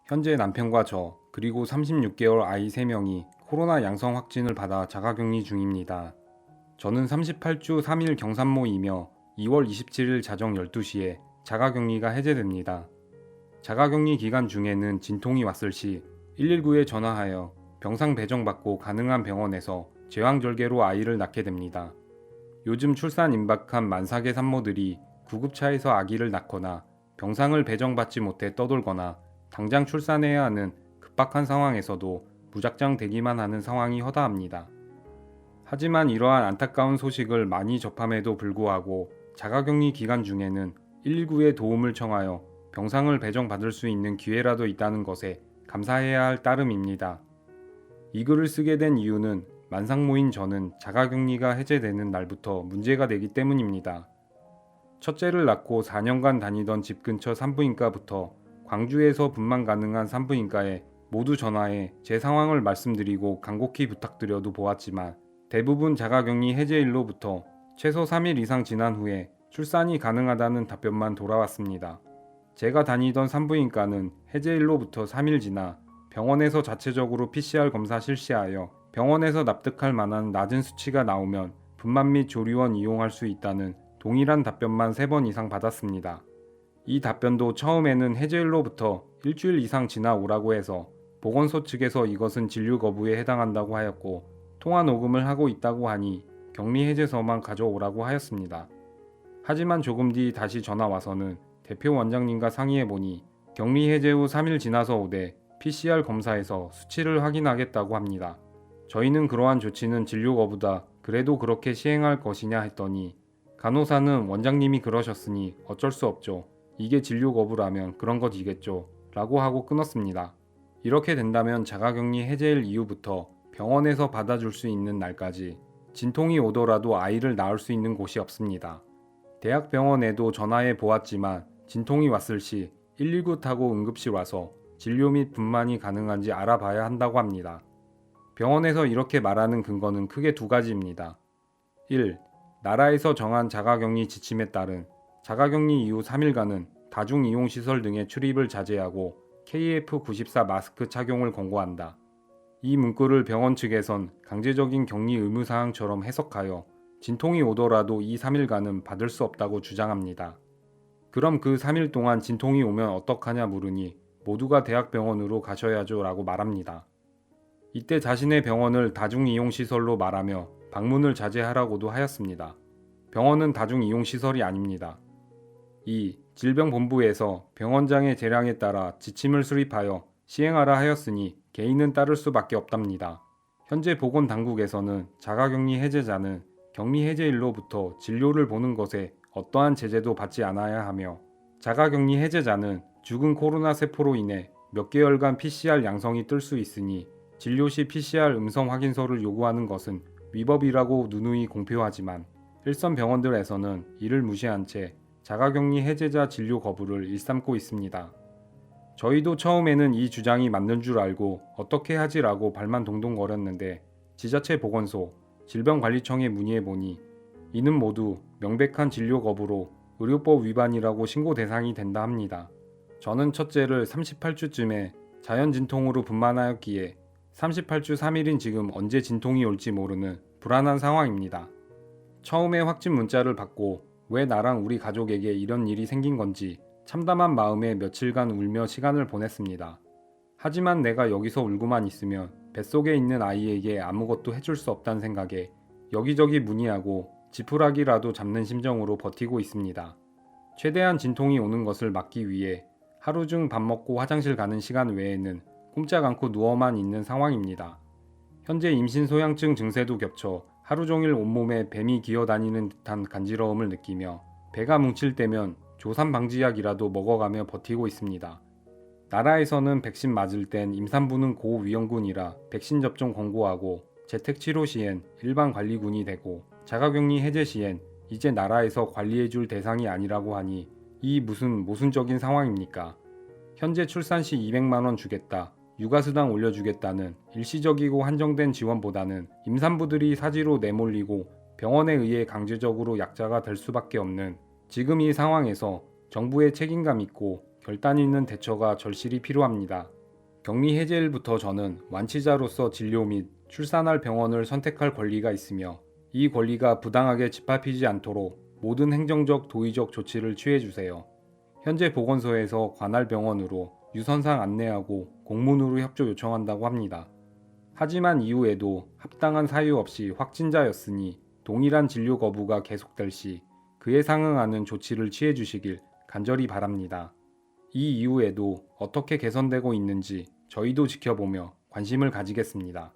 현재 남편과 저, 그리고 36개월 아이 3명이 코로나 양성 확진을 받아 자가격리 중입니다. 저는 38주 3일 경산모이며 2월 27일 자정 12시에 자가격리가 해제됩니다. 자가격리 기간 중에는 진통이 왔을 시 119에 전화하여 병상 배정받고 가능한 병원에서 제왕절개로 아이를 낳게 됩니다. 요즘 출산 임박한 만삭의 산모들이 구급차에서 아기를 낳거나 병상을 배정받지 못해 떠돌거나 당장 출산해야 하는 급박한 상황에서도 무작정 대기만 하는 상황이 허다합니다. 하지만 이러한 안타까운 소식을 많이 접함에도 불구하고 자가격리 기간 중에는 119에 도움을 청하여 병상을 배정받을 수 있는 기회라도 있다는 것에 감사해야 할 따름입니다. 이 글을 쓰게 된 이유는 만삭모인 저는 자가격리가 해제되는 날부터 문제가 되기 때문입니다. 첫째를 낳고 4년간 다니던 집 근처 산부인과부터 광주에서 분만 가능한 산부인과에 모두 전화해 제 상황을 말씀드리고 간곡히 부탁드려도 보았지만 대부분 자가격리 해제일로부터 최소 3일 이상 지난 후에 출산이 가능하다는 답변만 돌아왔습니다. 제가 다니던 산부인과는 해제일로부터 3일 지나 병원에서 자체적으로 PCR 검사 실시하여 병원에서 납득할 만한 낮은 수치가 나오면 분만 및 조리원 이용할 수 있다는 동일한 답변만 3번 이상 받았습니다. 이 답변도 처음에는 해제일로부터 일주일 이상 지나 오라고 해서 보건소 측에서 이것은 진료 거부에 해당한다고 하였고 통화 녹음을 하고 있다고 하니 격리 해제서만 가져오라고 하였습니다. 하지만 조금 뒤 다시 전화 와서는 대표 원장님과 상의해보니 격리 해제 후 3일 지나서 오되 PCR 검사에서 수치를 확인하겠다고 합니다. 저희는 그러한 조치는 진료 거부다. 그래도 그렇게 시행할 것이냐 했더니 간호사는 원장님이 그러셨으니 어쩔 수 없죠. 이게 진료 거부라면 그런 것이겠죠. 라고 하고 끊었습니다. 이렇게 된다면 자가격리 해제일 이후부터 병원에서 받아줄 수 있는 날까지 진통이 오더라도 아이를 낳을 수 있는 곳이 없습니다. 대학병원에도 전화해 보았지만 진통이 왔을 시 119 타고 응급실 와서 진료 및 분만이 가능한지 알아봐야 한다고 합니다. 병원에서 이렇게 말하는 근거는 크게 2가지입니다. 1. 나라에서 정한 자가격리 지침에 따른 자가격리 이후 3일간은 다중이용시설 등의 출입을 자제하고 KF94 마스크 착용을 권고한다. 이 문구를 병원 측에선 강제적인 격리 의무사항처럼 해석하여 진통이 오더라도 이 3일간은 받을 수 없다고 주장합니다. 그럼 그 3일 동안 진통이 오면 어떡하냐 물으니 모두가 대학병원으로 가셔야죠 라고 말합니다. 이때 자신의 병원을 다중이용시설로 말하며 방문을 자제하라고도 하였습니다. 병원은 다중이용시설이 아닙니다. 2. 질병본부에서 병원장의 재량에 따라 지침을 수립하여 시행하라 하였으니 개인은 따를 수밖에 없답니다. 현재 보건당국에서는 자가격리 해제자는 격리 해제일로부터 진료를 보는 것에 어떠한 제재도 받지 않아야 하며 자가격리 해제자는 죽은 코로나 세포로 인해 몇 개월간 PCR 양성이 뜰 수 있으니 진료 시 PCR 음성 확인서를 요구하는 것은 위법이라고 누누이 공표하지만 일선 병원들에서는 이를 무시한 채 자가격리 해제자 진료 거부를 일삼고 있습니다. 저희도 처음에는 이 주장이 맞는 줄 알고 어떻게 하지라고 발만 동동 거렸는데 지자체 보건소, 질병관리청에 문의해보니 이는 모두 명백한 진료 거부로 의료법 위반이라고 신고 대상이 된다 합니다. 저는 첫째를 38주쯤에 자연진통으로 분만하였기에 38주 3일인 지금 언제 진통이 올지 모르는 불안한 상황입니다. 처음에 확진 문자를 받고 왜 나랑 우리 가족에게 이런 일이 생긴 건지 참담한 마음에 며칠간 울며 시간을 보냈습니다. 하지만 내가 여기서 울고만 있으면 뱃속에 있는 아이에게 아무것도 해줄 수 없다는 생각에 여기저기 문의하고 지푸라기라도 잡는 심정으로 버티고 있습니다. 최대한 진통이 오는 것을 막기 위해 하루 중 밥 먹고 화장실 가는 시간 외에는 꼼짝 않고 누워만 있는 상황입니다. 현재 임신소양증 증세도 겹쳐 하루 종일 온몸에 뱀이 기어다니는 듯한 간지러움을 느끼며 배가 뭉칠 때면 조산 방지약이라도 먹어가며 버티고 있습니다. 나라에서는 백신 맞을 땐 임산부는 고위험군이라 백신 접종 권고하고 재택 치료 시엔 일반 관리군이 되고 자가격리 해제 시엔 이제 나라에서 관리해줄 대상이 아니라고 하니 이 무슨 모순적인 상황입니까? 현재 출산 시 200만원 주겠다, 육아수당 올려주겠다는 일시적이고 한정된 지원보다는 임산부들이 사지로 내몰리고 병원에 의해 강제적으로 약자가 될 수밖에 없는 지금 이 상황에서 정부의 책임감 있고 결단 있는 대처가 절실히 필요합니다. 격리 해제일부터 저는 완치자로서 진료 및 출산할 병원을 선택할 권리가 있으며 이 권리가 부당하게 짓밟히지 않도록 모든 행정적 도의적 조치를 취해주세요. 현재 보건소에서 관할 병원으로 유선상 안내하고 공문으로 협조 요청한다고 합니다. 하지만 이후에도 합당한 사유 없이 확진자였으니 동일한 진료 거부가 계속될 시 그에 상응하는 조치를 취해 주시길 간절히 바랍니다. 이 이후에도 어떻게 개선되고 있는지 저희도 지켜보며 관심을 가지겠습니다.